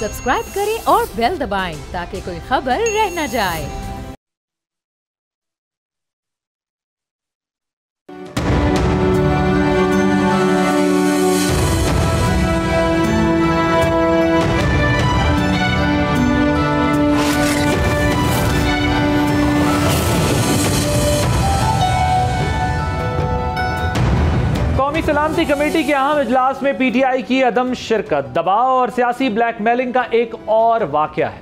Subscribe करें और bell दबाएं ताकि कोई खबर रह न जाए। कौमी सलामती कमेटी के अहम इजलास में पीटीआई की अदम शिरकत, दबाव और सियासी ब्लैकमेलिंग का एक और वाकया है।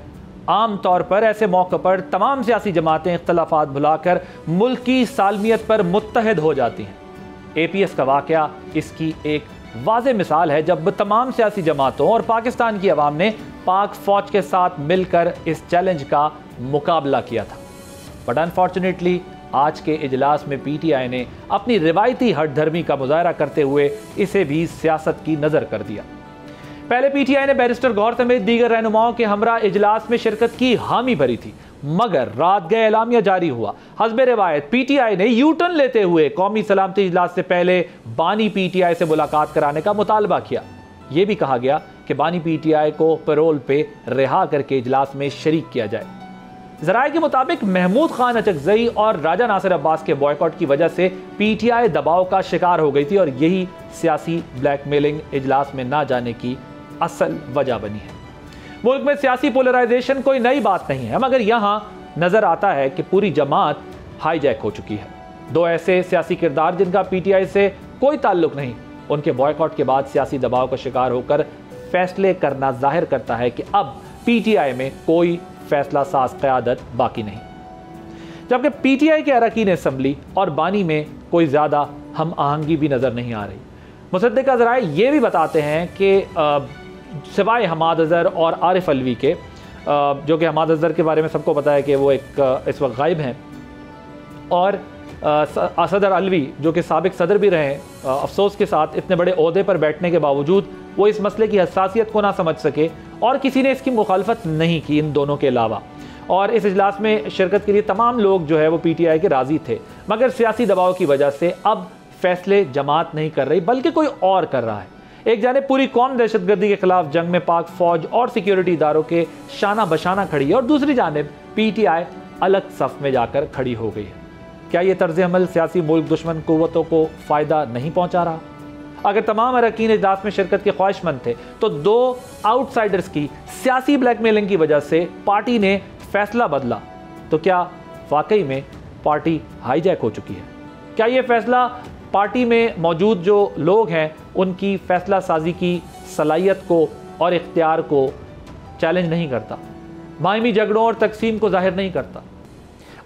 आम तौर पर ऐसे मौके पर तमाम सियासी जमातें इख्तलाफात भुलाकर मुल्क की सालमियत पर मुत्तहिद हो जाती हैं। एपीएस का वाकया इसकी एक वाज़ेह मिसाल है, जब तमाम सियासी जमातों और पाकिस्तान की अवाम ने पाक फौज के साथ मिलकर इस चैलेंज का मुकाबला किया था। बट अनफॉर्चुनेटली आज के इजलास में पीटीआई ने अपनी रिवायती हठधर्मी का मुजाहरा करते हुए इसे भी सियासत की नजर कर दिया। पहले पीटीआई ने बैरिस्टर गौहर समेत दीगर रहनुमाओं के हमरा इजलास में शिरकत की हामी भरी थी, मगर रात गए एलामिया जारी हुआ। हस्बे रिवायत पीटीआई ने यू टर्न लेते हुए कौमी सलामती इजलास से पहले बानी पीटीआई से मुलाकात कराने का मुतालबा किया। यह भी कहा गया कि बानी पीटीआई को पैरोल पे रिहा करके इजलास में शरीक किया जाए। ज़राए के मुताबिक महमूद खान अचकजई और राजा नासिर अब्बास के बॉयकॉट की वजह से पीटीआई दबाव का शिकार हो गई थी और यही सियासी ब्लैकमेलिंग इजलास में ना जाने की असल वजह बनी है। मुल्क में सियासी पोलराइजेशन कोई नई बात नहीं है, मगर यहाँ नजर आता है कि पूरी जमात हाईजैक हो चुकी है। दो ऐसे सियासी किरदार जिनका पीटीआई से कोई ताल्लुक नहीं, उनके बॉयकॉट के बाद सियासी दबाव का शिकार होकर फैसले करना जाहिर करता है कि अब पीटीआई में कोई फैसला साज क़यादत बाकी नहीं। जबकि पीटीआई के अरकान असम्बली और बानी में कोई ज़्यादा हम आहंगी भी नज़र नहीं आ रही। मुसद्दिक़ ज़राए ये भी बताते हैं कि सिवाय हमाद अज़हर और आरिफ अलवी के, जो कि हमाद अज़हर के बारे में सबको पता है कि वो एक इस वक्त गायब हैं, और सदर अलवी जो कि साबिक सदर भी रहे, अफसोस के साथ इतने बड़े ओहदे पर बैठने के बावजूद वो इस मसले की हसासियत को ना समझ सके और किसी ने इसकी मुखालफत नहीं की इन दोनों के अलावा। और इस इजलास में शिरकत के लिए तमाम लोग जो है वो पीटीआई के राजी थे, मगर सियासी दबाव की वजह से अब फैसले जमात नहीं कर रही बल्कि कोई और कर रहा है। एक जाने पूरी कौम दहशतगर्दी के खिलाफ जंग में पाक फौज और सिक्योरिटी इदारों के शाना बशाना खड़ी है और दूसरी जानिब पीटीआई अलग सफ में जाकर खड़ी हो गई है। क्या ये तर्ज अमल सियासी मुल्क दुश्मन कुव्वतों को फ़ायदा नहीं पहुँचा रहा? अगर तमाम अरकान इजलास में शिरकत के ख्वाहिशमंद थे तो दो आउटसाइडर्स की सियासी ब्लैकमेलिंग की वजह से पार्टी ने फैसला बदला, तो क्या वाकई में पार्टी हाईजैक हो चुकी है? क्या ये फैसला पार्टी में मौजूद जो लोग हैं उनकी फैसला साजी की सलाहियत को और इख्तियार को चैलेंज नहीं करता, बाहमी झगड़ों और तकसीम को जाहिर नहीं करता?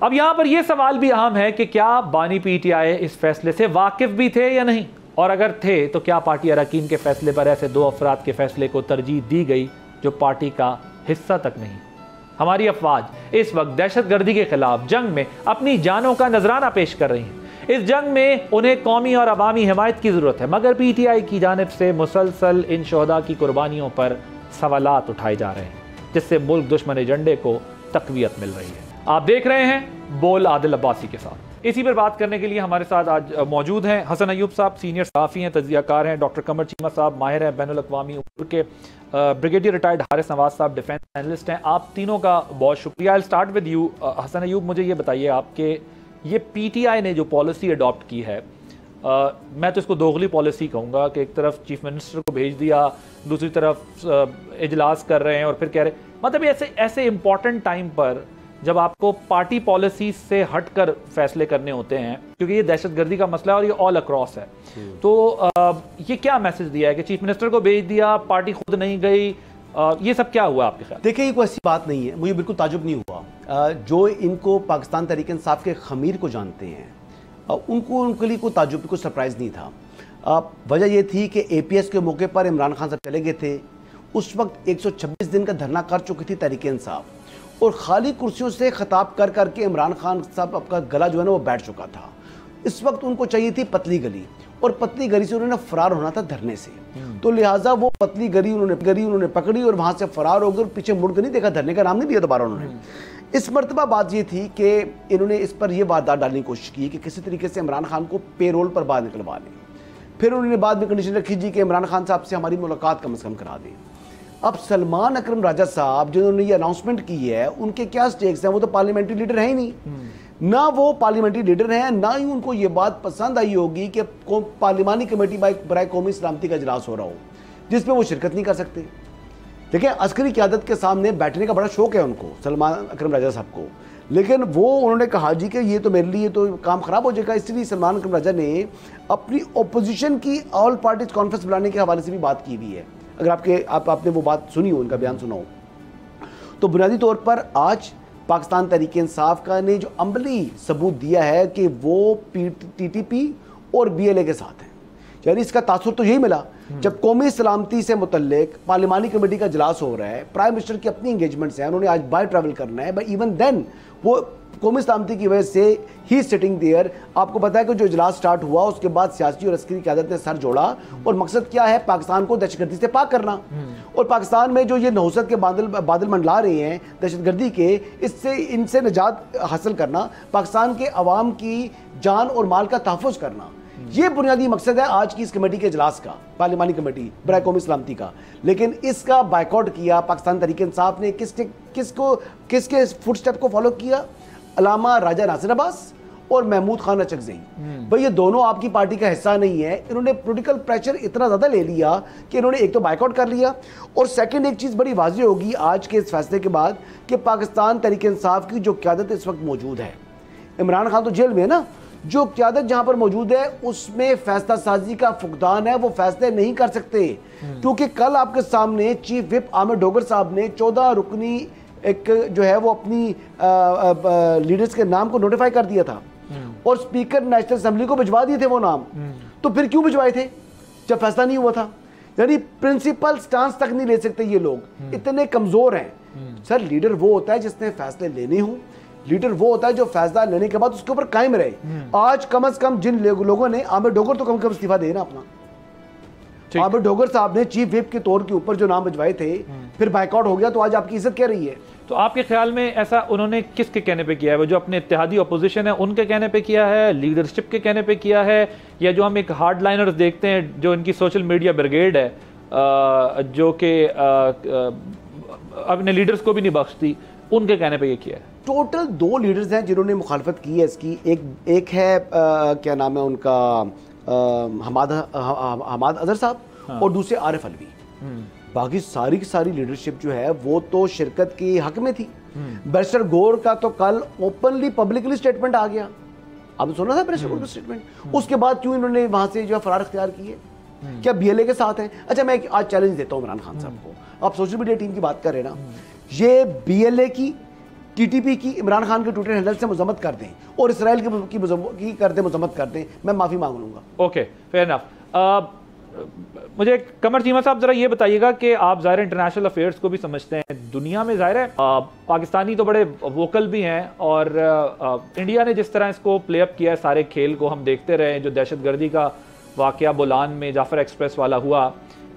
अब यहाँ पर यह सवाल भी अहम है कि क्या बानी पीटीआई इस फैसले से वाकिफ भी थे या नहीं, और अगर थे तो क्या पार्टी अरकान के फैसले पर ऐसे दो अफराद के फैसले को तरजीह दी गई जो पार्टी का हिस्सा तक नहीं? हमारी अफवाज इस वक्त दहशतगर्दी के खिलाफ जंग में अपनी जानों का नजराना पेश कर रही हैं। इस जंग में उन्हें कौमी और अवामी हिमायत की जरूरत है, मगर पीटीआई की जानिब से मुसलसल इन शोहदा की कुर्बानियों पर सवालात उठाए जा रहे हैं, जिससे मुल्क दुश्मन एजेंडे को तकवीयत मिल रही है। आप देख रहे हैं बोल आदिल अब्बासी के साथ। इसी पर बात करने के लिए हमारे साथ आज मौजूद हैं हसन अयूब साहब, सीनियर सहाफ़ी हैं, तज्ज़ियाकार हैं, डॉक्टर कमर चीमा साहब माहिर हैं बैनुल अक़वामी उम्र के, ब्रिगेडियर रिटायर्ड हारिस नवाज साहब डिफेंस एनालिस्ट हैं। आप तीनों का बहुत शुक्रिया। I start with you Hasan Ayub, मुझे ये बताइए आपके ये पीटीआई ने जो पॉलिसी अडॉप्ट की है, मैं तो इसको दोगली पॉलिसी कहूँगा कि एक तरफ चीफ मिनिस्टर को भेज दिया, दूसरी तरफ इजलास कर रहे हैं और फिर कह रहे, मतलब ऐसे इंपॉर्टेंट टाइम पर जब आपको पार्टी पॉलिसी से हटकर फैसले करने होते हैं, क्योंकि ये दहशतगर्दी का मसला है और ये ऑल अक्रॉस है, तो ये क्या मैसेज दिया है कि चीफ मिनिस्टर को भेज दिया, पार्टी खुद नहीं गई, ये सब क्या हुआ आपके ख्याल? देखिए, ये कोई ऐसी बात नहीं है, मुझे बिल्कुल ताजुब नहीं हुआ। जो इनको पाकिस्तान तहरीक इंसाफ के खमीर को जानते हैं उनके लिए कोई ताजुब, कोई सरप्राइज़ नहीं था। वजह यह थी कि एपीएस के मौके पर इमरान खान साहब चले गए थे। उस वक्त 126 दिन का धरना कर चुकी थी तहरीक इंसाफ, और खाली कुर्सियों से खिताब कर करके इमरान खान साहब आपका गला जो है ना वो बैठ चुका था। इस वक्त उनको चाहिए थी पतली गली, और पतली गली से उन्होंने फरार होना था धरने से, तो लिहाजा वो पतली गली उन्होंने पकड़ी और वहां से फरार हो गए, पीछे मुड़ कर नहीं देखा, धरने का नाम नहीं लिया दोबारा उन्होंने। इस मरतबा बात ये थी कि इन्होंने इस पर यह वारदात डालने की कोशिश की कि किसी तरीके से इमरान खान को पेरोल पर बाहर निकलवा लें। फिर उन्होंने बाद में कंडीशन रखी जी कि इमरान खान साहब से हमारी मुलाकात कम से कम करा दें। अब सलमान अकरम राजा साहब जिन्होंने ये अनाउंसमेंट की है, उनके क्या स्टेक्स हैं? वो तो पार्लियामेंट्री लीडर है ही नहीं, ना वो पार्लियामेंट्री लीडर हैं, ना ही उनको ये बात पसंद आई होगी कि पार्लिमानी कमेटी बराए कौमी सलामती का इजलास हो रहा हो जिसमें वो शिरकत नहीं कर सकते। देखिए, अस्करी क़यादत के सामने बैठने का बड़ा शौक है उनको, सलमान अकरम राजा साहब को, लेकिन वो उन्होंने कहा जी कि ये तो मेरे लिए तो काम ख़राब हो जाएगा, इसलिए सलमान अकरम राजा ने अपनी ओपोजिशन की ऑल पार्टीज कॉन्फ्रेंस बुलाने के हवाले से भी बात की हुई है। अगर आपने वो बात सुनी हो, उनका बयान सुना हो, तो बुनियादी तौर पर आज पाकिस्तान तहरीक इंसाफ का ने जो अमली सबूत दिया है कि वो TTP और BLA के साथ हैं, यानी इसका तासुर तो यही मिला जब कौमी सलामती से मुतल्लिक पार्लिमानी कमेटी का इजलास हो रहा है, प्राइम मिनिस्टर की अपनी इंगेजमेंट्स हैं, उन्होंने आज बाय ट्रैवल करना है, बट इवन देन वो कौमी सलामती की वजह से ही सिटिंग देयर। आपको पता है कि जो इजलास स्टार्ट हुआ उसके बाद सियासी और अस्करी क़यादत ने सर जोड़ा, और मकसद क्या है? पाकिस्तान को दहशतगर्दी से पाक करना। और पाकिस्तान में जो ये नहुसत के बादल मंडला रहे हैं दहशतगर्दी के, इससे इनसे निजात हासिल करना, पाकिस्तान के अवाम की जान और माल का तहफ़्फ़ुज़ करना, ये बुनियादी मकसद है आज की इस कमेटी के इजलास का, पार्लिमानी कमेटी बराए कौमी सलामती का। लेकिन इसका बायकॉट किया पाकिस्तान तहरीक इंसाफ ने। किसके फुटस्टेप को फॉलो किया? अलामा राजा नासिर अब्बास और महमूद खान अचकज़ई। भाई, ये दोनों आपकी पार्टी का हिस्सा नहीं है। इन्होंने पॉलिटिकल प्रेशर इतना ज़्यादा ले लिया कि इन्होंने एक तो बायकॉट कर लिया, और सेकंड एक चीज़ बड़ी वाज़ेह होगी आज के इस फैसले के बाद कि पाकिस्तान तहरीक इंसाफ की जो क़यादत इस वक्त मौजूद है, इमरान खान तो जेल में है ना, जो क़यादत जहाँ पर मौजूद है उसमें फैसला साजी का फुकदान है, वो फैसले नहीं कर सकते। क्योंकि कल आपके सामने चीफ विप आमिर डोगर साहब ने 14 रुकनी एक जो है वो अपनी लीडर्स के नाम को नोटिफाई कर दिया था, और स्पीकर नेशनल असेंबली को भिजवा दिए थे वो नाम। तो फिर क्यों भिजवाए थे जब फैसला नहीं हुआ था? यानी प्रिंसिपल स्टांस तक नहीं ले सकते ये लोग, इतने कमजोर हैं। सर, लीडर वो होता है जिसने फैसले लेने हों, लीडर वो होता है जो फैसला लेने के बाद उसके ऊपर कायम रहे। आज कम से कम जिन लोगों ने, आमिर डोगर तो कम से कम इस्तीफा देना अपना, आमिर डोगर साहब ने चीफ विप के तौर के ऊपर जो नाम भिजवाए थे, फिर बायकॉट हो गया, तो आज आपकी इज्जत क्या रही है? तो आपके ख्याल में ऐसा उन्होंने किसके कहने पे किया है? वो जो अपने इत्तेहादी अपोजिशन है उनके कहने पे किया है, लीडरशिप के कहने पे किया है, या जो हम एक हार्डलाइनर्स देखते हैं जो इनकी सोशल मीडिया ब्रिगेड है जो कि अपने लीडर्स को भी नहीं बख्शती, उनके कहने पे ये किया है? टोटल 2 लीडर्स हैं जिन्होंने मुखालफत की है इसकी। एक है क्या नाम है उनका, हमाद अजहर साहब, हाँ। और दूसरे आरिफ अलवी। बाकी सारी की सारी लीडरशिप जो है वो तो शिरकत के हक में थी। बैरिस्टर गौर का तो कल ओपनली पब्लिकली स्टेटमेंट आ गया, आपने सुना था बैरिस्टर गौर का स्टेटमेंट? उसके बाद क्यों इन्होंने वहां से जो है फरार इख्तियार किए? क्या BLA के साथ है? अच्छा, मैं आज चैलेंज देता हूँ इमरान खान साहब को, आप सोशल मीडिया टीम की बात कर रहे हैं ना, ये BLA की, TTP की इमरान खान के ट्विटर हैंडल से मजम्मत कर दें और इसराइल की कर दें, मजम्मत कर दें, मैं माफ़ी मांग लूँगा। Okay, fair enough. मुझे कमर चीमा साहब ज़रा ये बताइएगा कि आप ज़ाहिर इंटरनेशनल अफेयर्स को भी समझते हैं, दुनिया में ज़ाहिर है पाकिस्तानी तो बड़े वोकल भी हैं, और इंडिया ने जिस तरह इसको प्ले अप किया है सारे खेल को, हम देखते रहे। जो दहशतगर्दी का वाक़या बोलान में जाफ़र एक्सप्रेस वाला हुआ,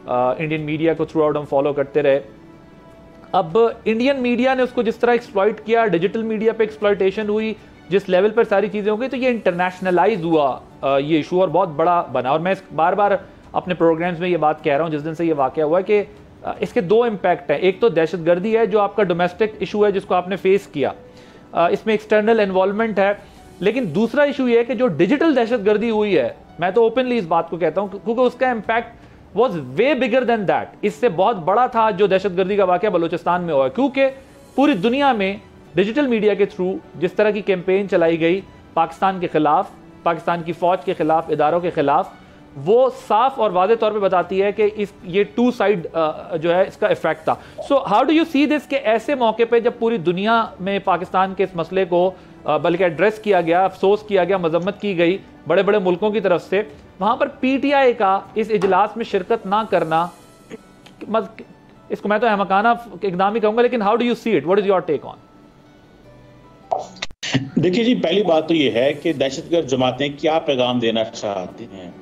इंडियन मीडिया को थ्रू आउट हम फॉलो करते रहे। अब इंडियन मीडिया ने उसको जिस तरह एक्सप्लॉइट किया, डिजिटल मीडिया पे एक्सप्लॉइटेशन हुई, जिस लेवल पर सारी चीज़ें हो गई, तो ये इंटरनेशनलाइज हुआ ये इशू, और बहुत बड़ा बना। और मैं बार बार अपने प्रोग्राम्स में ये बात कह रहा हूँ जिस दिन से ये वाक़या हुआ कि इसके 2 इम्पैक्ट हैं। एक तो दहशतगर्दी है जो आपका डोमेस्टिक इशू है जिसको आपने फेस किया, इसमें एक्सटर्नल इन्वॉल्वमेंट है, लेकिन दूसरा इशू ये है कि जो डिजिटल दहशतगर्दी हुई है, मैं तो ओपनली इस बात को कहता हूँ क्योंकि उसका impact was way bigger than that, इससे बहुत बड़ा था जो दहशतगर्दी का वाक़या बलूचिस्तान में हुआ, क्योंकि पूरी दुनिया में डिजिटल मीडिया के थ्रू जिस तरह की कैंपेन चलाई गई पाकिस्तान के खिलाफ, पाकिस्तान की फौज के खिलाफ, इदारों के खिलाफ, वो साफ और वाज़े तौर पे बताती है कि ये 2 साइड जो है इसका इफेक्ट था। So how do you see this के ऐसे मौके पे जब पूरी दुनिया में पाकिस्तान के इस मसले को बल्कि एड्रेस किया गया, अफसोस किया गया, मजम्मत की गई बड़े बड़े मुल्कों की तरफ से, वहां पर PTI का इस इजलास में शिरकत ना करना, इसको मैं तो अहमकाना इकदाम ही कहूंगा, लेकिन how do you see it, what is your take on? देखिए जी, पहली बात तो ये है कि दहशतगर्द जमातें क्या पैगाम देना चाहती हैं।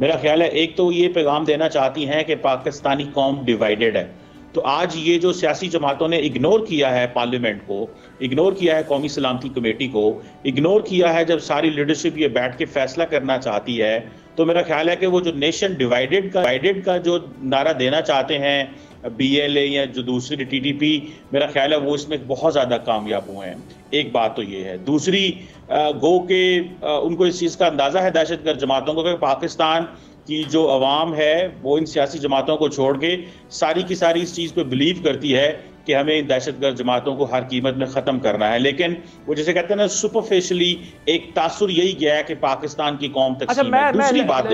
मेरा ख्याल है एक तो ये पैगाम देना चाहती हैं कि पाकिस्तानी कौम डिवाइडेड है। तो आज ये जो सियासी जमातों ने इग्नोर किया है पार्लियामेंट को, इग्नोर किया है कौमी सलामती कमेटी को, इग्नोर किया है जब सारी लीडरशिप ये बैठ के फैसला करना चाहती है, तो मेरा ख्याल है कि वो जो नेशन डिवाइडेड का जो नारा देना चाहते हैं BLA या जो दूसरी TTP, मेरा ख्याल है वो इसमें बहुत ज़्यादा कामयाब हुए हैं। एक बात तो ये है। दूसरी, गो के उनको इस चीज़ का अंदाज़ा है दहशतगर्द जमातों को कि पाकिस्तान की जो अवाम है वो इन सियासी जमातों को छोड़ के सारी की सारी इस चीज़ पे बिलीव करती है कि हमें इन दहशतगर्द जमातों को हर कीमत में ख़त्म करना है। लेकिन वो जैसे कहते हैं ना, सुपरफिशियली एक तासुर यही गया है कि पाकिस्तान की कौम तकसीम है। दूसरी बात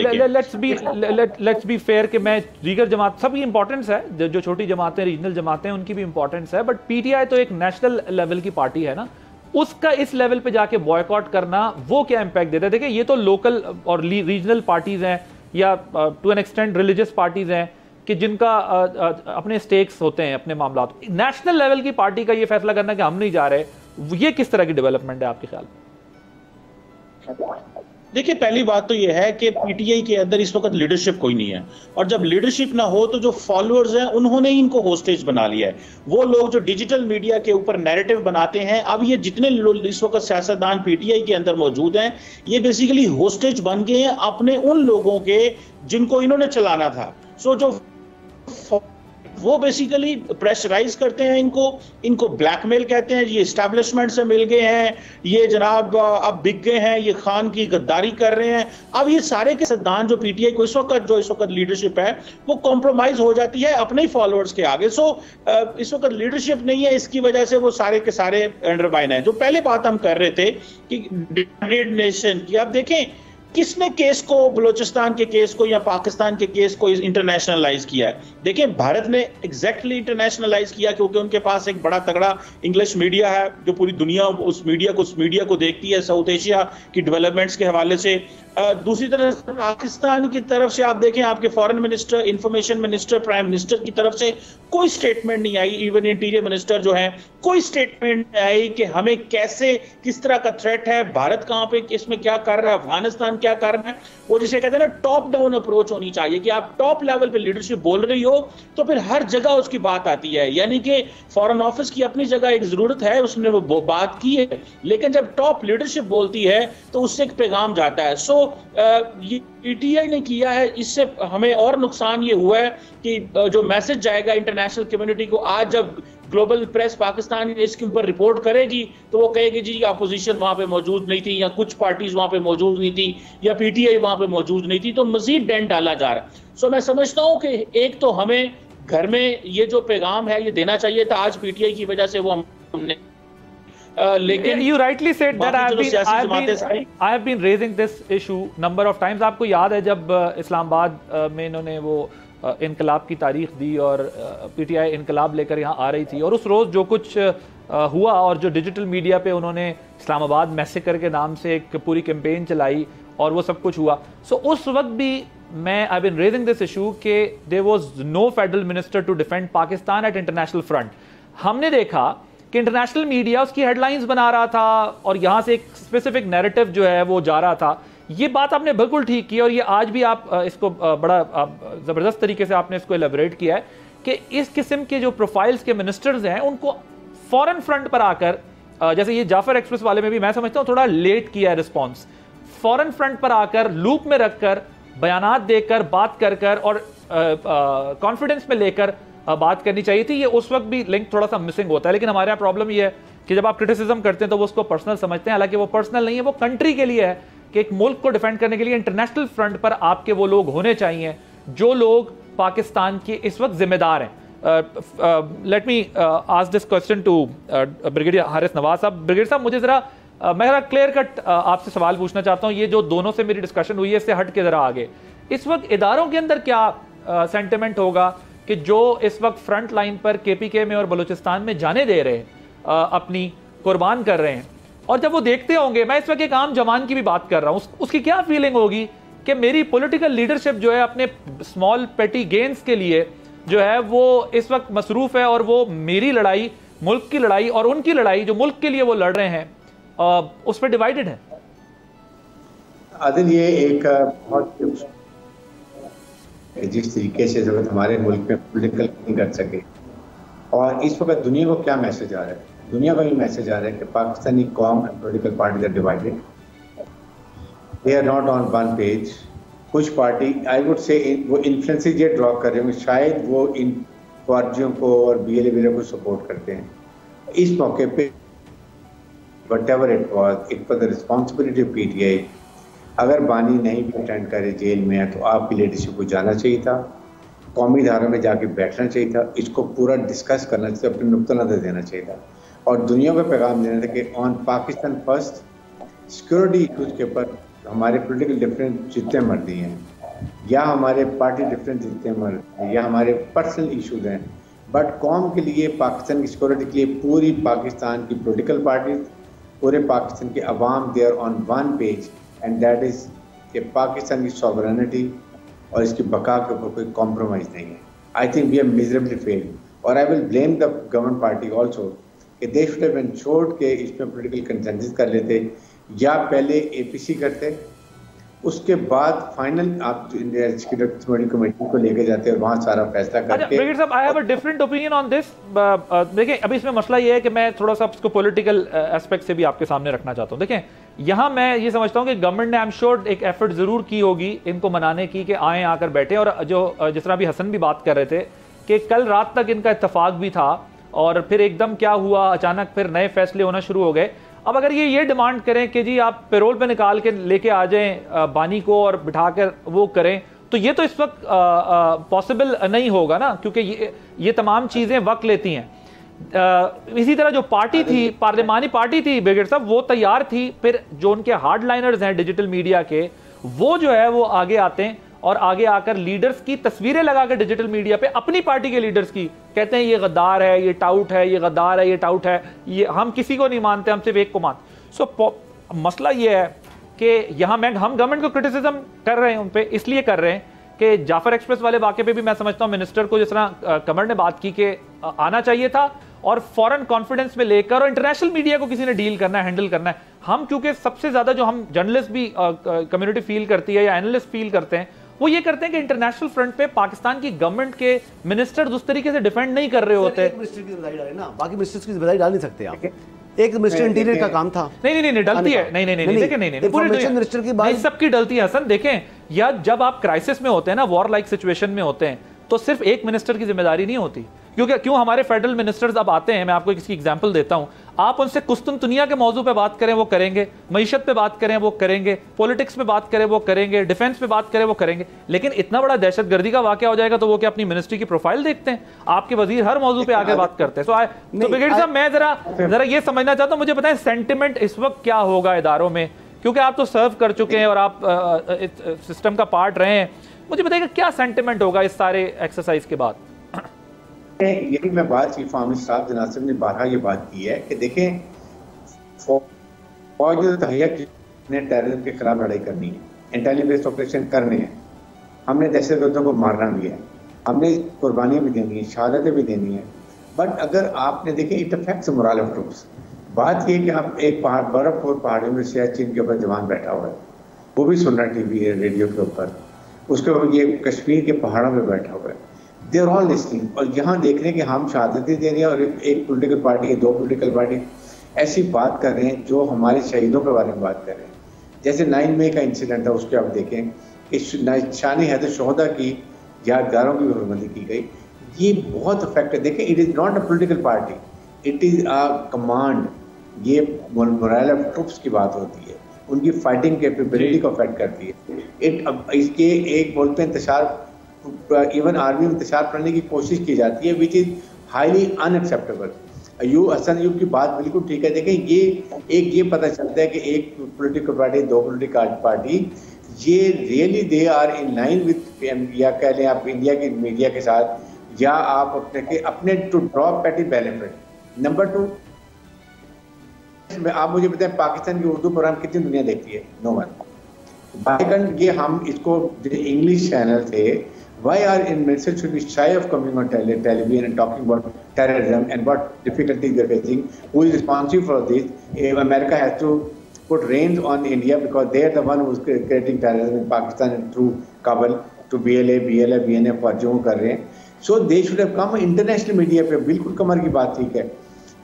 लेट्स बी फेयर कि मैं दीगर जमात सबकी इंपॉर्टेंस है, जो छोटी जमातें रीजनल जमातें हैं उनकी भी इंपॉर्टेंस है, बट PTI तो एक नेशनल लेवल की पार्टी है ना, उसका इस लेवल पे जाके बॉयकॉट करना वो क्या इंपैक्ट देता है? देखिए ये तो लोकल और रीजनल पार्टीज हैं या to an extent religious parties हैं कि जिनका अपने स्टेक्स होते हैं अपने मामला। नेशनल लेवल की पार्टी का ये फैसला करना कि हम नहीं जा रहे, ये किस तरह की डेवलपमेंट है आपके ख्याल में? देखिए, पहली बात तो ये है कि PTI के अंदर इस वक्त लीडरशिप कोई नहीं है, और जब लीडरशिप ना हो तो जो फॉलोअर्स हैं उन्होंने इनको होस्टेज बना लिया है। वो लोग जो डिजिटल मीडिया के ऊपर नैरेटिव बनाते हैं, अब ये जितने लोग इस वक्त सियासतदान PTI के अंदर मौजूद हैं, ये बेसिकली होस्टेज बन गए हैं अपने उन लोगों के जिनको इन्होंने चलाना था। सो जो वो बेसिकली प्रेशराइज करते हैं इनको ब्लैकमेल कहते हैं, ये एस्टैब्लिशमेंट से मिल गए हैं, ये जनाब अब बिक गए हैं, ये खान की गद्दारी कर रहे हैं। अब ये सारे के सिद्धांत जो PTI को इस वक्त लीडरशिप है वो कॉम्प्रोमाइज हो जाती है अपने ही फॉलोअर्स के आगे। सो इस वक्त लीडरशिप नहीं है, इसकी वजह से वो सारे के सारे अंडरमाइन है। जो पहले बात हम कर रहे थे कि डिवाइडेड नेशन की, अब देखें किसने केस को, बलोचिस्तान के केस को या पाकिस्तान के केस को इंटरनेशनलाइज किया है? देखिए, भारत ने एग्जैक्टली इंटरनेशनलाइज किया क्योंकि उनके पास एक बड़ा तगड़ा इंग्लिश मीडिया है जो पूरी दुनिया उस मीडिया को देखती है साउथ एशिया की डेवलपमेंट्स के हवाले से। दूसरी तरफ पाकिस्तान की तरफ से आप देखें, आपके foreign minister, information minister, prime minister की तरफ से कोई स्टेटमेंट नहीं आई, इवन इंटीरियर मिनिस्टर जो है कोई स्टेटमेंट नहीं आई कि हमें कैसे, किस तरह का थ्रेट है, भारत कहां पे इसमें क्या कर रहा है, अफगानिस्तान क्या कर रहा है। वो जिसे कहते हैं ना, टॉप डाउन अप्रोच होनी चाहिए कि आप टॉप लेवल पे लीडरशिप बोल रही हो तो फिर हर जगह उसकी बात आती है। यानी कि फॉरेन ऑफिस की अपनी जगह एक जरूरत है, उसने वो बात की है, लेकिन जब टॉप लीडरशिप बोलती है तो उससे एक पैगाम जाता है। सो ये PTI ने किया है, इससे हमें और नुकसान ये हुआ है कि जो मैसेज जाएगा इंटरनेशनल कम्युनिटी को, आज जब ग्लोबल प्रेस पाकिस्तान इसके ऊपर रिपोर्ट करेगी तो वो कहेगी जी अपोजिशन वहां पे मौजूद नहीं थी, या कुछ पार्टीज वहां पे मौजूद नहीं थी, या PTI वहां पे मौजूद नहीं थी, तो मजीद डेंट डाला जा रहा है। सो मैं समझता हूं कि एक तो हमें घर में ये जो पैगाम है ये देना चाहिए था, आज PTI की वजह से वो हमने लेकिन you rightly said that I have been raising this issue number of times। आपको याद है जब इस्लामाबाद में इन्होंने वो इनकलाब की तारीख दी और PTI इनकलाब लेकर यहाँ आ रही थी, और उस रोज़ जो कुछ हुआ और जो डिजिटल मीडिया पे उन्होंने इस्लामाबाद मैसेकर के नाम से एक पूरी कैंपेन चलाई और वो सब कुछ हुआ। सो उस वक्त भी मैं I been raising this issue कि there was no federal minister to defend Pakistan at international front. हमने देखा कि इंटरनेशनल मीडिया उसकी हेडलाइंस बना रहा था और यहाँ से एक स्पेसिफिक नैरेटिव जो है वो जा रहा था। ये बात आपने बिल्कुल ठीक की और ये आज भी आप इसको बड़ा ज़बरदस्त तरीके से आपने इसको एलेबरेट किया है कि इस किस्म के जो प्रोफाइल्स के मिनिस्टर्स हैं उनको फॉरेन फ्रंट पर आकर, जैसे ये जाफर एक्सप्रेस वाले में भी मैं समझता हूँ थोड़ा लेट किया है रिस्पॉन्स, फॉरेन फ्रंट पर आकर लूप में रखकर बयानात देकर बात कर और कॉन्फिडेंस में लेकर बात करनी चाहिए थी। ये उस वक्त भी लिंक थोड़ा सा मिसिंग होता है, लेकिन हमारे यहाँ प्रॉब्लम ये है कि जब आप क्रिटिसिज्म करते हैं तो वो उसको पर्सनल समझते हैं, हालांकि वो पर्सनल नहीं है, वो कंट्री के लिए है कि एक मुल्क को डिफेंड करने के लिए इंटरनेशनल फ्रंट पर आपके वो लोग होने चाहिए जो लोग पाकिस्तान के इस वक्त जिम्मेदार हैं। Let me ask this question to brigadier Haris Nawaz साहब। ब्रिगेडियर साहब, मुझे मैं क्लियर कट आपसे सवाल पूछना चाहता हूँ, ये जो दोनों से मेरी डिस्कशन हुई है इससे हट के जरा आगे, इस वक्त इदारों के अंदर क्या सेंटिमेंट होगा कि जो इस वक्त फ्रंट लाइन पर KPK में और बलूचिस्तान में जाने दे रहे हैं, अपनी कुर्बान कर रहे हैं, और जब वो देखते होंगे, मैं इस वक्त एक आम जवान की भी बात कर रहा हूँ, उसकी क्या फीलिंग होगी कि मेरी पॉलिटिकल लीडरशिप जो है अपने स्मॉल पेटी गेन्स के लिए जो है वो इस वक्त मसरूफ है और वो मेरी लड़ाई, मुल्क की लड़ाई और उनकी लड़ाई जो मुल्क के लिए वो लड़ रहे हैं उस पर डिवाइडेड है। आदिल, ये एक बहुत जिस तरीके से जब हमारे मुल्क में पॉलिटिकल नहीं कर सके, और इस वक्त दुनिया को क्या मैसेज आ रहा है? दुनिया को ये मैसेज आ रहा है कि पाकिस्तानी कौम and political parties are divided, they are not on one page. कुछ पार्टी आई वुड से वो इन्फ्लुएंसेस ये ड्रॉ कर रहे होंगे, शायद वो इन फौजियों को और BLA को सपोर्ट करते हैं। इस मौके पे whatever it was the responsibility of PTI। अगर बानी नहीं भी अटेंड करे, जेल में है, तो आपकी लीडरशिप को जाना चाहिए था, कौमी धारा में जाके बैठना चाहिए था, इसको पूरा डिस्कस करना चाहिए, अपने नुक्ता नज़र देना चाहिए था और दुनिया को पैगाम देना था कि on Pakistan first security issues के ऊपर हमारे पॉलिटिकल डिफरेंस जितने मर्जी हैं या हमारे पार्टी डिफरेंस जितने मर्जी हैं या हमारे पर्सनल इशूज़ हैं, बट कौम के लिए, पाकिस्तान की सिक्योरिटी के लिए पूरी पाकिस्तान की पॉलिटिकल पार्टी, पूरे पाकिस्तान के अवाम they are on one page and that is कि पाकिस्तान की सॉवरेनिटी और इसकी बका के ऊपर कोई कॉम्प्रोमाइज़ नहीं है। I think we have miserably failed और I will blame the government party also कि दे शुड हैव एंश्योर्ड के इसमें पॉलिटिकल कंसेंसस कर लेते या पहले APC करते, उसके बाद फाइनल आप सिक्योरिटी कमेटी को लेके जाते और वहाँ सारा फैसला करते। ब्रिगेडियर साहब, I have a different opinion on this. देखिए, अभी इसमें मसला ये है कि मैं थोड़ा सा इसको पॉलिटिकल एस्पेक्ट से भी आपके सामने रखना चाहता हूँ। देखें, यहाँ मैं ये समझता हूँ कि गवर्नमेंट ने आई एम श्योर एक एफर्ट जरूर की होगी इनको मनाने की कि आए आकर बैठे, और जो जिस तरह अभी हसन भी बात कर रहे थे कि कल रात तक इनका इत्तेफाक भी था और फिर एकदम क्या हुआ, अचानक फिर नए फैसले होना शुरू हो गए। अब अगर ये डिमांड करें कि जी आप पेरोल पे निकाल के लेके आ जाएं बानी को और बिठाकर वो करें, तो ये तो इस वक्त पॉसिबल नहीं होगा ना, क्योंकि ये तमाम चीज़ें वक्त लेती हैं। इसी तरह जो पार्टी थी, पार्लिमानी पार्टी थी ब्रिगेडियर साहब, वो तैयार थी, फिर जो उनके हार्ड लाइनर्स हैं डिजिटल मीडिया के, वो जो है वो आगे आते हैं और आगे आकर लीडर्स की तस्वीरें लगाकर डिजिटल मीडिया पे अपनी पार्टी के लीडर्स की कहते हैं ये गद्दार है, ये टाउट है, ये गद्दार है, ये टाउट है, ये हम किसी को नहीं मानते, हम सिर्फ एक को मानते। सो मसला ये है कि यहाँ हम गवर्नमेंट को क्रिटिसिज्म कर रहे हैं उन पे, इसलिए कर रहे हैं कि जाफर एक्सप्रेस वाले वाक़े पे भी मैं समझता हूँ मिनिस्टर को जिस तरह कमर ने बात की कि आना चाहिए था और फॉरेन कॉन्फिडेंस में लेकर, और इंटरनेशनल मीडिया को किसी ने डील करना है, हैंडल करना है। हम क्योंकि सबसे ज़्यादा जो हम जर्नलिस्ट भी कम्युनिटी फील करती है या एनालिस्ट फील करते हैं, वो ये करते हैं कि इंटरनेशनल फ्रंट पे पाकिस्तान की गवर्नमेंट के मिनिस्टर्स उस तरीके से डिफेंड नहीं कर रहे होते। एक मिनिस्टर की जिम्मेदारी डालें ना, बाकी मिनिस्टर्स की जिम्मेदारी डाल नहीं सकते आप। एक मिनिस्टर इंटीरियर का काम था। नहीं डलती है, नहीं देखें, नहीं पूरी मिनिस्टर की बात सबकी डलती है हसन। देखें, या जब आप क्राइसिस में होते हैं ना, वॉर लाइक सिचुएशन में होते हैं, तो सिर्फ एक मिनिस्टर की जिम्मेदारी नहीं होती। क्यों हमारे फेडरल मिनिस्टर्स अब आते हैं, मैं आपको इसकी एग्जांपल देता हूं, आप उनसे कुस्तुनतुनिया के मौजू पे बात करें वो करेंगे, मईशत पे बात करें वो करेंगे, पॉलिटिक्स पे बात करें वो करेंगे, डिफेंस पे बात करें वो करेंगे। लेकिन इतना बड़ा दहशतगर्दी का वाकया हो जाएगा तो वो क्या अपनी मिनिस्ट्री की प्रोफाइल देखते हैं? आपके वजीर हर मौजू पे आगे बात करते हैं। तो ब्रिगेडियर साहब, मैं जरा ये समझना चाहता हूँ, मुझे बताएं सेंटिमेंट इस वक्त क्या होगा इदारों में, क्योंकि आप तो सर्व कर चुके हैं और आप सिस्टम का पार्ट रहे हैं। मुझे बताइएगा क्या सेंटिमेंट होगा इस सारे एक्सरसाइज के बाद? यही मैं बात चीफ आमिर साहब जनाब साहब ने बारहा ये बात की है कि देखें, फौज ने टेररिज्म के खिलाफ लड़ाई करनी है, इंटेलिजेंस ऑपरेशन करने हैं, हमने दहशतगर्दों को मारना भी है, हमने कुर्बानियां भी देनी है, शहादतें भी देनी है। बट अगर आपने देखें, it affects moral of troops. बात ये कि आप एक पहाड़, बर्फ और पहाड़ियों में सियाचिन के ऊपर जवान बैठा हुआ है, वो भी सुन रहा है TV रेडियो के ऊपर, उसके ऊपर ये कश्मीर के पहाड़ों में बैठा हुआ है, दे आर ऑल लिस्निंग। और यहाँ देख रहे हैं कि हम शहादतें दे रहे हैं और एक पॉलिटिकल पार्टी, दो पॉलिटिकल पार्टी ऐसी बात कर रहे हैं जो हमारे शहीदों के बारे में बात कर रहे हैं। जैसे 9 मई का इंसिडेंट था, उसके आप देखें कि शान हैदर शोहदा की यादगारों की हुरमती की गई, ये बहुत इफेक्ट है। देखें, it is not a political party, it is a command. ये मोरल ऑफ ट्रूप्स की बात होती है, उनकी फाइटिंग कैपेबिलिटी को अफेक्ट करती है। इसके एक बोलते हैं इंतशार, इवन आर्मी में इंतशार करने की कोशिश की जाती है, which is highly unacceptable. Hasan Ayub की बात बिल्कुल ठीक है। देखें, ये पता चलता है कि एक पॉलिटिकल पार्टी, दो पॉलिटिकल पार्टी, ये really they are in line with, या कह लें आप इंडिया की मीडिया के साथ, या आप अपने टू ड्रॉप पेटी बेनिफिट। नंबर 2, आप मुझे बताएं, पाकिस्तान की उर्दू प्रोग्राम कितनी दुनिया देखती है? No one. ये हम इसको इंग्लिश चैनल थे, why are ministers should be shy of coming on television and talking about terrorism and what difficulties they're facing? Who is responsible for this? America has to put reins on India because they're the one who's creating terrorism in Pakistan and through Kabul to BLA, BNF फौजियों कर रहे हैं। So they should have come international media पे। बिल्कुल कमर की बात ठीक है।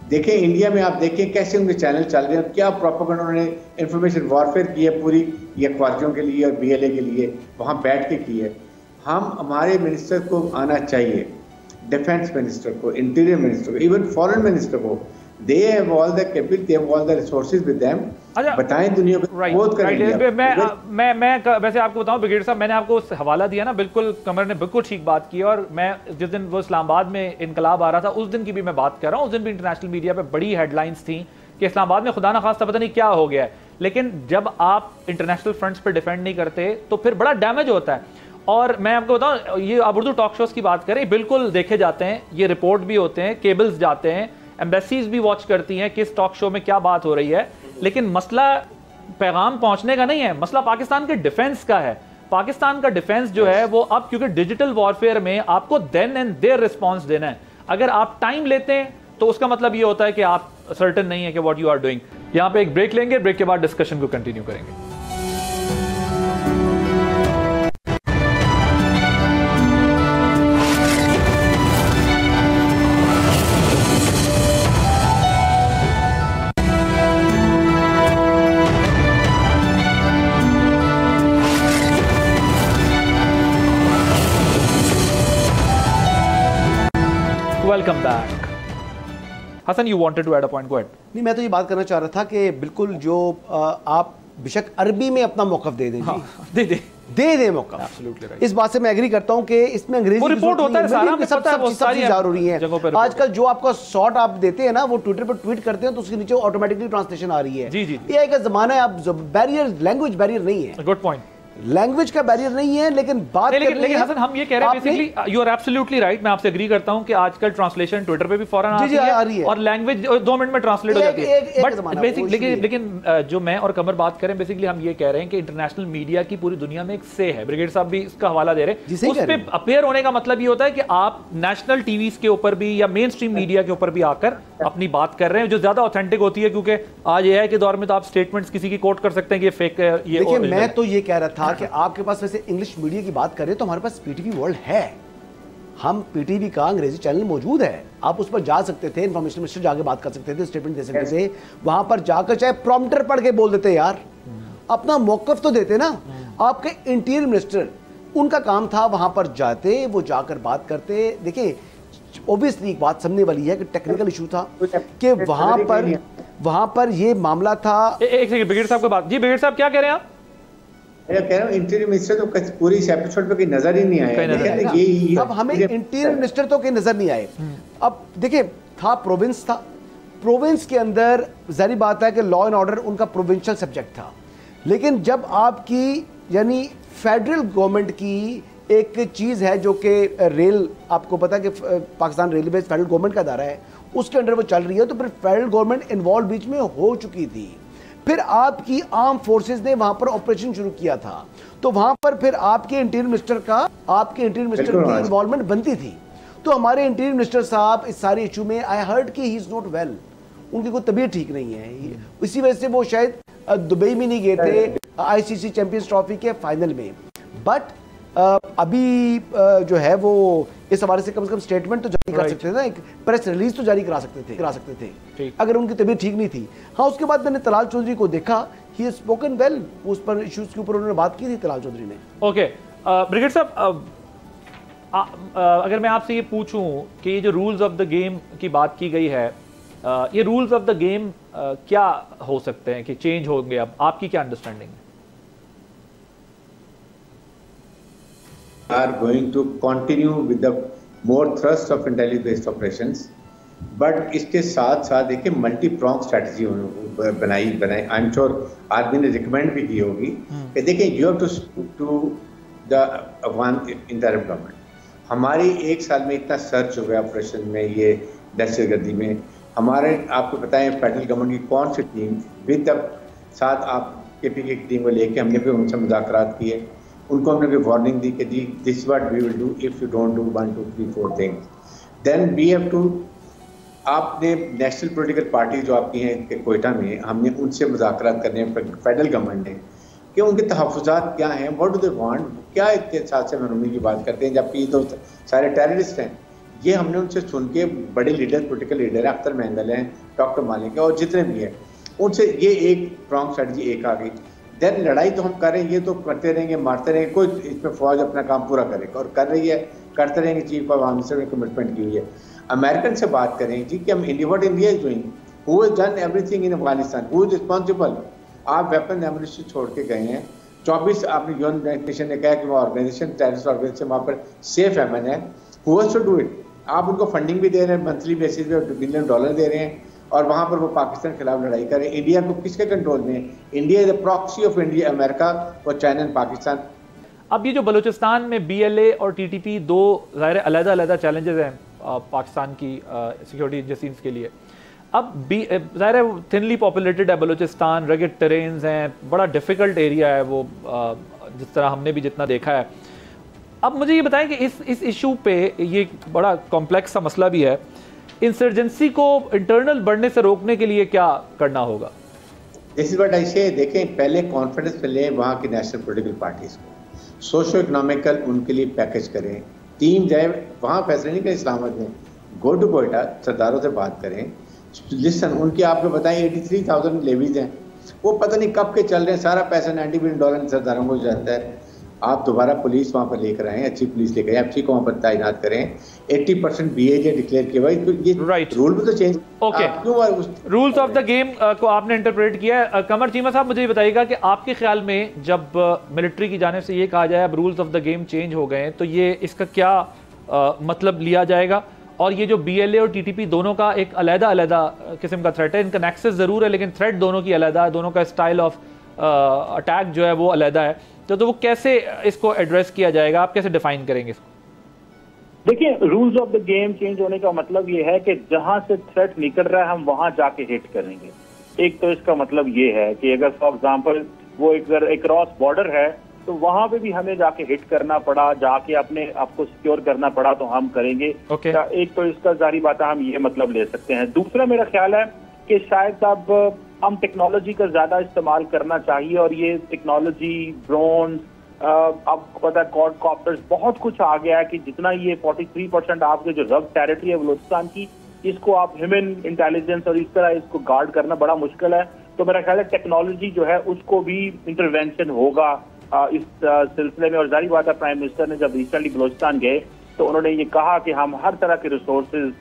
देखें, इंडिया में आप देखिए कैसे उनके चैनल चल रहे हैं, क्या प्रोपेगेंडा उन्होंने इंफॉर्मेशन वॉरफेयर की है पूरी, ये फौजियों के लिए और BLA के लिए वहाँ बैठ के की है। हमारे मिनिस्टर को आना चाहिए, डिफेंस मिनिस्टर को, इंटीरियर मिनिस्टर को, इवन फॉरेन मिनिस्टर को, they have all the capital, they have all the resources with them. बताएं दुनिया को बहुत करेंगे। मैं वैसे आपको बताऊं ब्रिगेडियर साहब, मैंने आपको हवाला दिया ना, बिल्कुल कमर ने बिल्कुल ठीक बात की। और मैं जिस दिन वो इस्लामाबाद में इनकलाब आ रहा था उस दिन की भी मैं बात कर रहा हूं। उस दिन भी इंटरनेशनल मीडिया पे बड़ी हेडलाइंस थी कि इस्लामाबाद में खुदा ना खास्ता पता नहीं क्या हो गया है। लेकिन जब आप इंटरनेशनल फ्रंट्स पर डिफेंड नहीं करते तो फिर बड़ा डैमेज होता है। और मैं आपको बताऊं, ये आप उर्दू टॉक शोज की बात करें, बिल्कुल देखे जाते हैं, ये रिपोर्ट भी होते हैं, केबल्स जाते हैं, एम्बेसीज भी वॉच करती हैं किस टॉक शो में क्या बात हो रही है। लेकिन मसला पैगाम पहुंचने का नहीं है, मसला पाकिस्तान के डिफेंस का है। पाकिस्तान का डिफेंस जो है वो अब, क्योंकि डिजिटल वॉरफेयर में आपको देन एंड देयर रिस्पॉन्स देना है। अगर आप टाइम लेते हैं तो उसका मतलब ये होता है कि आप सर्टेन नहीं है कि व्हाट यू आर डूइंग। यहां पे एक ब्रेक लेंगे, ब्रेक के बाद डिस्कशन को कंटिन्यू करेंगे। Welcome back. Hasan, you wanted to add a point, go ahead. नहीं, मैं तो ये बात करना चाह रहा था कि बिल्कुल जो आप बेशक अरबी में अपना मौक़िफ़ दे दें, दे मौक़िफ़, एब्सोल्युटली राइट। इस बात से मैं एग्री करता हूं कि इसमें अंग्रेजी वो रिपोर्ट होता है, सारा सब चीज़ जरूरी है। आजकल जो आपका शॉट आप देते हैं ना, वो ट्विटर पर ट्वीट करते हैं तो उसके नीचे ऑटोमेटिकली ट्रांसलेशन आ रही है। जी जी, ये एक ज़माना है, अब बैरियर, लैंग्वेज बैरियर नहीं है। गुड पॉइंट, लैंग्वेज का बैरियर नहीं है, लेकिन बात लेकिन हसन हम ये कह रहे हैं basically, you are absolutely right, मैं आपसे एग्री करता हूं कि आजकल ट्रांसलेशन ट्विटर पे भी फौरन आ रही है और लैंग्वेज 2 मिनट में ट्रांसलेट हो जाती है। बट बेसिकली लेकिन जो मैं और कमर बात करें, बेसिकली हम ये कह रहे हैं कि इंटरनेशनल मीडिया की पूरी दुनिया में एक से है, ब्रिगेड साहब भी इसका हवाला दे रहे हैं। उस पे अपेयर होने का मतलब ये होता है कि आप नेशनल टीवीज के ऊपर भी या मेन स्ट्रीम मीडिया के ऊपर भी आकर अपनी बात कर रहे हैं, जो ज्यादा ऑथेंटिक होती है। क्योंकि आज ये है कि दौर में तो आप स्टेटमेंट्स किसी की कोट कर सकते हैं कि ये फेक है, ये। देखिए, मैं तो ये कह रहा था कि आपके पास वैसे इंग्लिश मीडिया की बात करें तो हमारे पास पीटीवी वर्ल्ड है, हम पीटीवी का अंग्रेजी चैनल मौजूद है, आप उस पर जा सकते थे, इंफॉर्मेशन मिनिस्टर जाके बात कर सकते थे, स्टेटमेंट दे सकते थे, वहां पर जाकर चाहे प्रॉम्प्टर पढ़ के बोल देते, यार अपना मौकफ तो देते ना। आपके इंटीरियर मिनिस्टर, उनका काम था वहां पर जाते, वो जाकर बात करते। देखिए, ऑब्वियसली एक बात समझने वाली है कि टेक्निकल इशू था कि वहां पर ये मामला था। एक सेकंड, ब्रिगेड साहब की बात। जी ब्रिगेड साहब, क्या कह रहे हैं आप? मैं कह रहा हूं इंटीरियर मिनिस्टर तो पूरी इस एपिसोड पे कोई नजर ही नहीं आया। अब हमें इंटीरियर मिनिस्टर तो कहीं नजर नहीं आए। अब देखिए, था प्रोविंस के अंदर जाहिर बात है कि लॉ एंड ऑर्डर उनका प्रोविंशियल सब्जेक्ट था। लेकिन जब आपकी यानी फेडरल गवर्नमेंट की एक चीज़ है जो कि रेल, आपको पता है कि पाकिस्तान रेलवे फेडरल गवर्नमेंट का अदारा है, उसके अंडर वो चल रही है, तो फिर फेडरल गवर्नमेंट इन्वॉल्व बीच में हो चुकी थी। फिर आपकी आर्म फोर्सेस ने वहां पर ऑपरेशन शुरू किया था, तो वहां पर फिर आपके इंटीरियर मिनिस्टर की इन्वॉल्वमेंट बनती थी। तो हमारे इंटीरियर मिनिस्टर साहब इस सारे इशू में, आई हर्ड कि ही इज नॉट वेल, उनकी कोई तबीयत ठीक नहीं है, इसी वजह से वो शायद दुबई में नहीं गए थे आईसीसी चैंपियंस ट्रॉफी के फाइनल में। बट अभी जो है वो इस हवाले से कम स्टेटमेंट तो जारी कर सकते थे ना, एक प्रेस रिलीज तो जारी करा सकते थे अगर उनकी तबीयत ठीक नहीं थी। हाँ, उसके बाद मैंने तलाल चौधरी को देखा, ही हैज स्पोकन वेल, उस पर इश्यूज के ऊपर उन्होंने बात की थी तलाल चौधरी ने। ओके ब्रिगेड साहब, अगर मैं आपसे ये पूछूं कि ये जो रूल्स ऑफ द गेम की बात की गई है, ये रूल्स ऑफ द गेम क्या हो सकते हैं कि चेंज होंगे, अब आपकी क्या अंडरस्टैंडिंग है? Are going to continue with the more thrust of intelligence based operations, but इसके साथ साथ देखिए मल्टी प्रॉन्ग स्ट्रेटजी बनाई आई एम श्योर आर्मी ने रिकमेंड भी की होगी कि देखिए you have to the Afghan interim government. हमारी एक साल में इतना सर्च हो गया ऑपरेशन में, ये दहशतगर्दी में, हमारे आपको पता है फेडरल गवर्नमेंट की कौन सी टीम विद द साथ आप केपी की टीम को लेके हमने भी उनसे मुज़ाकरात किए, उनको हमने भी वार्निंग दी कि जी this what we will do if you don't do 1 2 3 4 things, then we have to. आपने नेशनल पॉलिटिकल पार्टी जो आपकी हैं कोयटा में, हमने उनसे मुज़ाकरात करने फेडरल गवर्नमेंट ने कि उनके तहफ़्फ़ुज़ात क्या हैं, व्हाट डू दे वांट, क्या इतने साथ से महरूमी की बात करते हैं जबकि ये तो सारे टेररिस्ट हैं। ये हमने उनसे सुन के बड़े लीडर, पॉलिटिकल लीडर हैं, अख्तर महंदल हैं, डॉक्टर मालिक है और जितने भी हैं, उनसे ये एक प्रॉन्ग स्ट्रेटजी एक आ गई। देन लड़ाई तो हम कर रहे हैं, ये तो करते रहेंगे, मारते रहेंगे, कोई इसमें फौज अपना काम पूरा करेगा और कर रही है, करते रहेंगे। चीफ ऑफ आर्मी मिनिस्टर ने कमिटमेंट की हुई है। अमेरिकन से बात करें जी कि हम what India is doing, who has done everything in Afghanistan, who is responsible. आप वेपन एमुनिशन छोड़ के गए हैं। 24 आपने यूनाइटेड नेशन ने कहा कि वो ऑर्गेनाइजेशन टेररिस्ट ऑर्गेनाइजेशन वहाँ पर सेफ एमन है। Who has to do it? आप उनको फंडिंग भी दे रहे हैं, मंथली बेसिस पे $1 बिलियन दे रहे हैं, और वहां पर वो पाकिस्तान के खिलाफ लड़ाई कर रहे हैं। इंडिया को किसके कंट्रोल में है? India is the proxy of India, America और चाइना एंड पाकिस्तान। अब ये जो बलूचिस्तान में BLA और TTP दो ज़ाहिर अलग-अलग चैलेंजेस हैं पाकिस्तान की सिक्योरिटी एजेंसीज के लिए। अब ज़ाहिर है थिनली पॉपुलेटेड है बलूचिस्तान, रगेड टेरेन्स हैं, बड़ा डिफ़िकल्ट एरिया है वो, जिस तरह हमने भी जितना देखा है। अब मुझे ये बताएं कि इस इशू पे, ये बड़ा कॉम्प्लेक्स सा मसला भी है, इंसर्जेंसी को इंटरनल बढ़ने से रोकने के लिए क्या करना होगा? दिस इज व्हाट आई से। देखें, पहले कॉन्फिडेंस मिले वहाँ की नेशनल पॉलिटिकल पार्टीज को, सोशो इकोनॉमिकल उनके लिए पैकेज करें, टीम जाए वहाँ, फैसले नहीं करें इस्लामाबाद में, गो टू कोयटा, सरदारों से बात करें, लिसन उनकी आपको बताएं 83,000 लेवीज हैं, वो पता नहीं कब के चल रहे हैं, सारा पैसा $90 बिलियन सरदारों को जाता है। आप दोबारा पुलिस वहाँ पर लेकर आए, अच्छी पुलिस लेकर आए, अच्छी को वहाँ पर तैनात करें, 80% BAJ डिक्लेयर किया भाई, तो ये रूल भी तो change. Okay, rules of the game को आपने इंटरप्रेट किया है। कमर चीमा साहब, मुझे बताइएगा कि आपके ख्याल में जब मिलिट्री की जानिब से ये कहा जाए अब rules of the game change हो गए, तो ये इसका क्या मतलब लिया जाएगा? और ये जो BLA और TTP दोनों का एक अलग-अलग किस्म का थ्रेट है, इनका नेक्सस ज़रूर है लेकिन थ्रेट दोनों की अलग है, दोनों का स्टाइल ऑफ अटैक जो है वो अलग है, तो वो कैसे इसको एड्रेस किया जाएगा, आप कैसे डिफाइन करेंगे इसको? देखिए, rules of the game change होने का मतलब ये है कि जहां से थ्रेट निकल रहा है हम वहां जाके हिट करेंगे। एक तो इसका मतलब ये है कि अगर फॉर एग्जांपल वो एक क्रॉस बॉर्डर है तो वहां पे भी हमें जाके हिट करना पड़ा, जाके अपने आपको सिक्योर करना पड़ा तो हम करेंगे। एक तो इसका जारी बात है, हम ये मतलब ले सकते हैं। दूसरा मेरा ख्याल है कि शायद अब हम टेक्नोलॉजी का ज्यादा इस्तेमाल करना चाहिए, और ये टेक्नोलॉजी, ड्रोन, आपको पता है क्वाडकॉप्टर्स, बहुत कुछ आ गया है कि जितना ये 43% आपके जो रब टेरिटरी है बलूचिस्तान की, इसको आप ह्यूमन इंटेलिजेंस और इस तरह इसको गार्ड करना बड़ा मुश्किल है। तो मेरा ख्याल है टेक्नोलॉजी जो है उसको भी इंटरवेंशन होगा इस सिलसिले में। और जारी बात है, प्राइम मिनिस्टर ने जब रिसेंटली बलूचिस्तान गए तो उन्होंने ये कहा कि हम हर तरह के रिसोर्सेज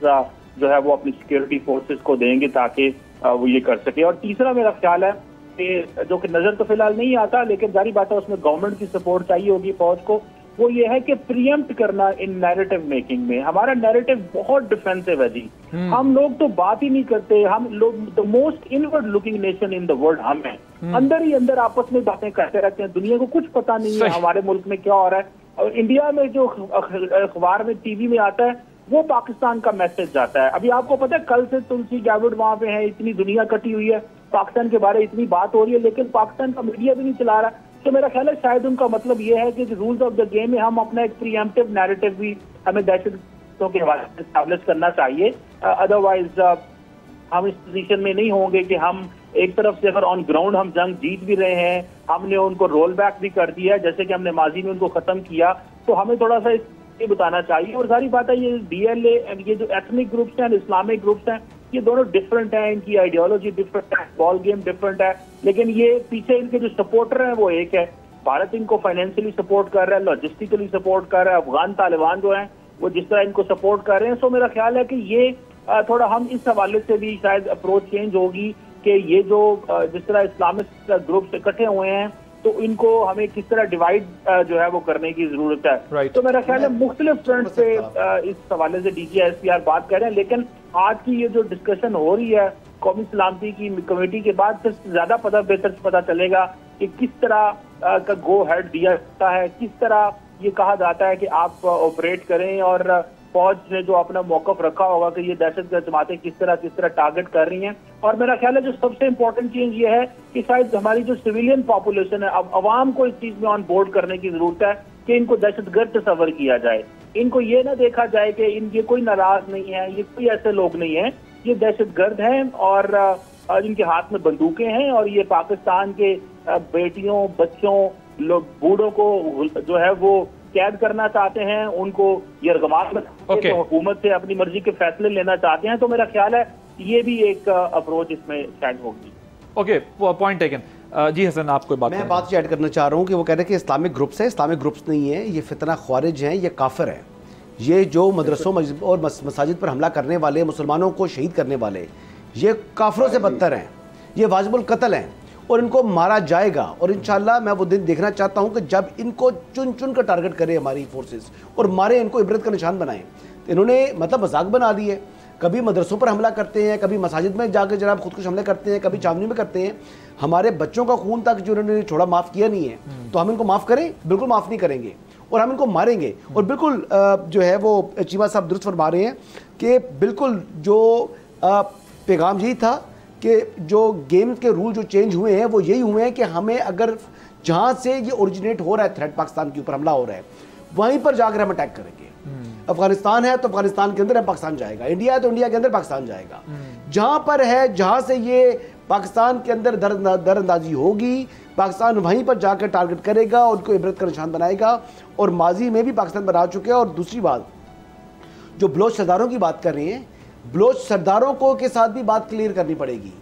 जो है वो अपनी सिक्योरिटी फोर्सेस को देंगे ताकि वो ये कर सके। और तीसरा मेरा ख्याल है कि जो कि नजर तो फिलहाल नहीं आता लेकिन जारी बात है उसमें गवर्नमेंट की सपोर्ट चाहिए होगी फौज को, वो ये है कि प्रीएम्प्ट करना इन नैरेटिव मेकिंग में। हमारा नैरेटिव बहुत डिफेंसिव है जी, हम लोग तो बात ही नहीं करते, हम लोग the most inward looking nation in the world हम हैं, अंदर ही अंदर आपस में बातें करते रहते हैं, दुनिया को कुछ पता नहीं है हमारे मुल्क में क्या हो रहा है। और इंडिया में जो अखबार में, टीवी में आता है वो पाकिस्तान का मैसेज जाता है। अभी आपको पता है कल से तुलसी गैबर्ड वहां पे है, इतनी दुनिया कटी हुई है, पाकिस्तान के बारे में इतनी बात हो रही है लेकिन पाकिस्तान का मीडिया भी नहीं चला रहा। तो मेरा ख्याल है शायद उनका मतलब ये है कि रूल्स ऑफ द गेम में हम अपना एक प्रीएम्प्टिव नैरेटिव भी हमें दहशतों के हवाले से एस्टैब्लिश करना चाहिए। अदरवाइज हम इस पोजीशन में नहीं होंगे कि हम एक तरफ से अगर ऑन ग्राउंड हम जंग जीत भी रहे हैं, हमने उनको रोल बैक भी कर दिया है जैसे कि हमने माजी में उनको खत्म किया, तो हमें थोड़ा सा ये बताना चाहिए। और सारी बात है ये BLA, ये जो एथनिक ग्रुप्स हैं, इस्लामिक ग्रुप्स हैं, ये दोनों डिफरेंट हैं, इनकी आइडियोलॉजी डिफरेंट है, बॉल गेम डिफरेंट है, लेकिन ये पीछे इनके जो सपोर्टर हैं वो एक है। भारत इनको फाइनेंशियली सपोर्ट कर रहा है, लॉजिस्टिकली सपोर्ट कर रहा है, अफगान तालिबान जो हैं वो जिस तरह इनको सपोर्ट कर रहे हैं। सो मेरा ख्याल है कि ये थोड़ा हम इस हवाले से भी शायद अप्रोच चेंज होगी कि ये जो जिस तरह इस्लामिक ग्रुप्स इकट्ठे हुए हैं तो इनको हमें किस तरह डिवाइड जो है वो करने की जरूरत है। तो मेरा ख्याल है मुख्तलिफ फ्रंट पे इस हवाले से DGSPR बात कर रहे हैं, लेकिन आज की ये जो डिस्कशन हो रही है कौमी सलामती की कमेटी के बाद फिर ज्यादा बेहतर पता चलेगा कि किस तरह का गो हेड दिया जाता है, किस तरह ये कहा जाता है कि आप ऑपरेट करें, और फौज ने जो अपना मौकफ रखा होगा कि ये दहशतगर्द जमातें किस तरह टारगेट कर रही हैं। और मेरा ख्याल है जो सबसे इम्पोर्टेंट चीज ये है कि शायद हमारी जो सिविलियन पॉपुलेशन है, अब अवाम को इस चीज में ऑन बोर्ड करने की जरूरत है कि इनको दहशतगर्द तस्वर किया जाए। इनको ये ना देखा जाए कि ये कोई नाराज नहीं है, ये कोई ऐसे लोग नहीं है, ये दहशतगर्द हैं और इनके हाथ में बंदूकें हैं और ये पाकिस्तान के बेटियों, बच्चों, बूढ़ों को जो है वो कैद करना चाहते हैं, उनको यरगमाल में तो हुकूमत से अपनी मर्जी के फैसले लेना चाहते हैं। तो मेरा ख्याल है ये भी एक अप्रोच इसमें शायद होगी। Okay, point taken. जी हसन, आप कोई बात? मैं बात ऐड करना चाह रहा हूँ कि वो कह रहे हैं कि इस्लामिक ग्रुप्स है, इस्लामिक ग्रुप्स नहीं है, ये फितना ख्वारिज हैं, ये काफिर हैं, ये जो मदरसों और मसाजिद पर हमला करने वाले, मुसलमानों को शहीद करने वाले, ये काफिरों से बदतर हैं, ये वाजिबुल कत्ल हैं और इनको मारा जाएगा। और इंशाल्लाह मैं वो दिन देखना चाहता हूँ कि जब इनको चुन चुन कर टारगेट करे हमारी फोर्सेस और मारे, इनको इबरत का निशान बनाएं। तो इन्होंने मतलब मजाक बना दी है, कभी मदरसों पर हमला करते हैं, कभी मसाजिद में जाकर जनाब खुदकुश हमले करते हैं, कभी चांदनी में करते हैं। हमारे बच्चों का खून तक जो इन्होंने छोड़ा माफ़ किया नहीं है, तो हम इनको माफ़ करें? बिल्कुल माफ़ नहीं करेंगे और हम इनको मारेंगे। और बिल्कुल जो है वो चीमा साहब दुरुस्त फरमा रहे हैं कि बिल्कुल जो पैगाम यही था कि जो गेम के रूल जो चेंज हुए हैं वो यही हुए हैं कि हमें अगर जहाँ से ये ओरिजिनेट हो रहा है, थ्रेट पाकिस्तान के ऊपर हमला हो रहा है, वहीं पर जाकर हम अटैक करेंगे। अफगानिस्तान है तो अफगानिस्तान के अंदर हम पाकिस्तान जाएगा, इंडिया है तो इंडिया के अंदर पाकिस्तान जाएगा। जहाँ पर है, जहाँ से ये पाकिस्तान के अंदर दरअंदाजी होगी, पाकिस्तान वहीं पर जाकर टारगेट करेगा, उनको इबरत का निशान बनाएगा। और माजी में भी पाकिस्तान बना चुके हैं। और दूसरी बात, जो बलोच सरदारों की बात कर रहे हैं, बलोच सरदारों को के साथ भी बात क्लियर करनी पड़ेगी।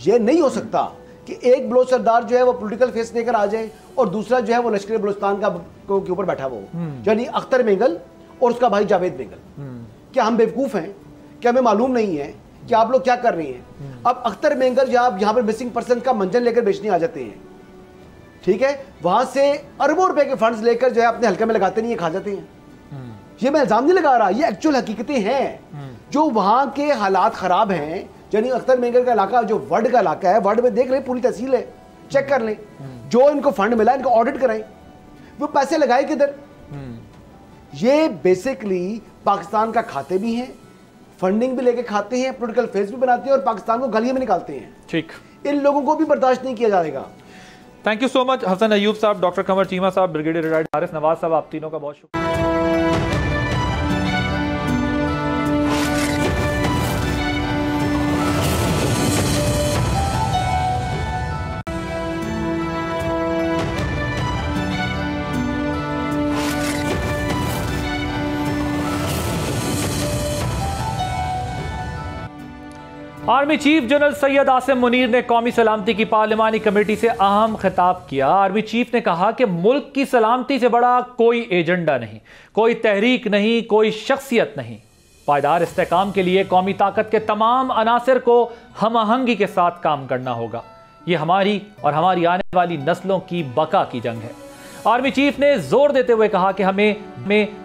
ये नहीं हो सकता कि एक बलोच सरदार जो है वो पॉलिटिकल फेस लेकर आ जाए और दूसरा जो है वो लश्कर बलोचिस्तान का के ऊपर बैठा हो, यानी अख्तर मेंगल और उसका भाई जावेद मेंगल। क्या हम बेवकूफ हैं? क्या हमें मालूम नहीं है कि आप लोग क्या कर रहे हैं? अब अख्तर मेंगल यहाँ पर मिसिंग पर्सन का मंजन लेकर बेचने आ जाते हैं, ठीक है, वहां से अरबों रुपए के फंड्स लेकर जो है अपने हल्के में लगाते नहीं है, खा जाते हैं। ये मैं इल्जाम नहीं लगा रहा, ये एक्चुअल हकीकतें हैं। जो वहां के हालात खराब हैं, यानी अख्तर मेंगल का इलाका जो वर्ड का इलाका है, वर्ड में देख लें, पूरी तहसील है, चेक कर लें, जो इनको फंड मिला इनको ऑडिट कराएं, वो पैसे लगाए किधर। ये बेसिकली पाकिस्तान का खाते भी हैं, फंडिंग भी लेके खाते हैं, पॉलिटिकल फेस भी बनाते हैं और पाकिस्तान को गलियों में निकालते हैं। ठीक, इन लोगों को भी बर्दाश्त नहीं किया जाएगा। Thank you so much Hasan Ayub साहब, डॉक्टर कमर चीमा साहब, ब्रिगेडियर रिटायर्ड हारिस नवाज साहब, आप तीनों का बहुत शुक्रिया। Army chief general Syed Asim Munir ने कौमी सलामती की पार्लिमानी कमेटी से अहम खिताब किया। आर्मी चीफ ने कहा कि मुल्क की सलामती से बड़ा कोई एजेंडा नहीं, कोई तहरीक नहीं, कोई शख्सियत नहीं। पायदार इस्तेहकाम के लिए कौमी ताकत के तमाम अनासर को हम आहंगी के साथ काम करना होगा। ये हमारी और हमारी आने वाली नस्लों की बका की जंग है। आर्मी चीफ ने जोर देते हुए कहा कि हमें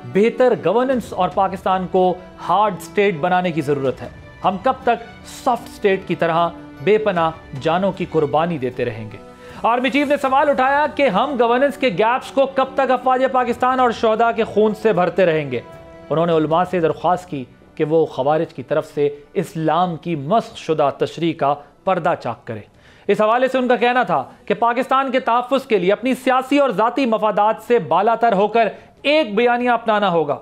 बेहतर गवर्नेंस और पाकिस्तान को हार्ड स्टेट बनाने की जरूरत है। हम कब तक सॉफ्ट स्टेट की तरह बेपनाह जानों की कुर्बानी देते रहेंगे। आर्मी चीफ ने सवाल उठाया कि हम गवर्नेंस के गैप्स को कब तक अफवाज पाकिस्तान और शोहदा के खून से भरते रहेंगे। उन्होंने उलमा से दरख्वास्त की कि वो खवारिज की तरफ से इस्लाम की मस्ख शुदा तशरीह का पर्दा चाक करे। इस हवाले से उनका कहना था कि पाकिस्तान के तहफ़्फ़ुज़ के लिए अपनी सियासी और ज़ाती मफादात से बालातर होकर एक बयानिया अपनाना होगा।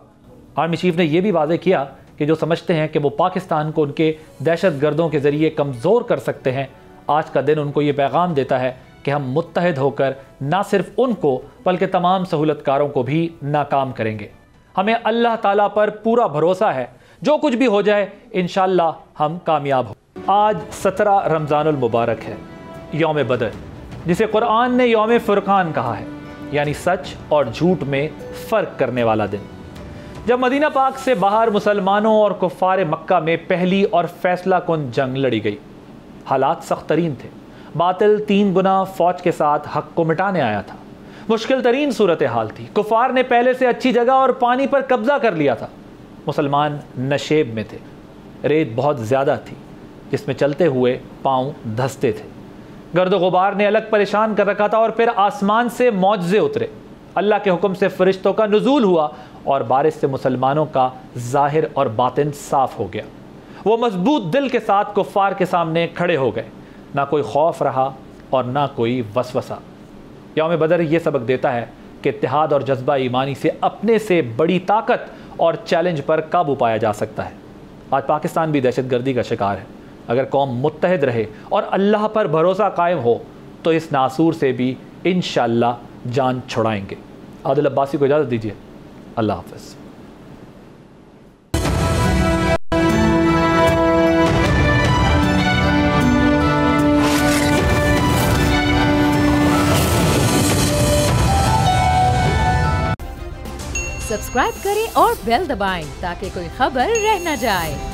आर्मी चीफ ने यह भी वाज़ेह किया कि जो समझते हैं कि वो पाकिस्तान को उनके दहशत गर्दों के ज़रिए कमज़ोर कर सकते हैं, आज का दिन उनको ये पैगाम देता है कि हम मुत्तहिद होकर ना सिर्फ उनको बल्कि तमाम सहूलतकारों को भी नाकाम करेंगे। हमें अल्लाह ताला पर पूरा भरोसा है, जो कुछ भी हो जाए इंशाअल्लाह हम कामयाब हो। आज 17 रमज़ानुल मुबारक है, यौम बदर, जिसे कुरान ने यौम फुरकान कहा है, यानी सच और झूठ में फ़र्क करने वाला दिन। जब मदीना पाक से बाहर मुसलमानों और कुफ़ार मक्का में पहली और फैसला कुन जंग लड़ी गई, हालात सख्त तरीन थे। बातिल 3 गुना फ़ौज के साथ हक़ को मिटाने आया था। मुश्किल तरीन सूरत हाल थी। कुफ़ार ने पहले से अच्छी जगह और पानी पर कब्ज़ा कर लिया था। मुसलमान नशेब में थे। रेत बहुत ज़्यादा थी जिसमें चलते हुए पाँव धंसते थे। गर्द गुबार ने अलग परेशान कर रखा था और फिर आसमान से मौजज़े उतरे। अल्लाह के हुक्म से फ़रिश्तों का नुज़ूल हुआ और बारिश से मुसलमानों का ज़ाहिर और बातिन साफ़ हो गया। वो मजबूत दिल के साथ कुफ़ार के सामने खड़े हो गए। ना कोई खौफ रहा और ना कोई वसवसा। यौम बदर ये सबक देता है कि इत्तेहाद और जज्बा ईमानी से अपने से बड़ी ताकत और चैलेंज पर काबू पाया जा सकता है। आज पाकिस्तान भी दहशतगर्दी का शिकार है। अगर कौम मुत्तहिद रहे और अल्लाह पर भरोसा कायम हो तो इस नासूर से भी इंशाअल्लाह जान छुड़ाएंगे। आदिल अब्बासी को इजाज़त दीजिए। अल्लाह हाफ़िज़। सब्सक्राइब करें और बेल दबाएं ताकि कोई खबर रह न जाए।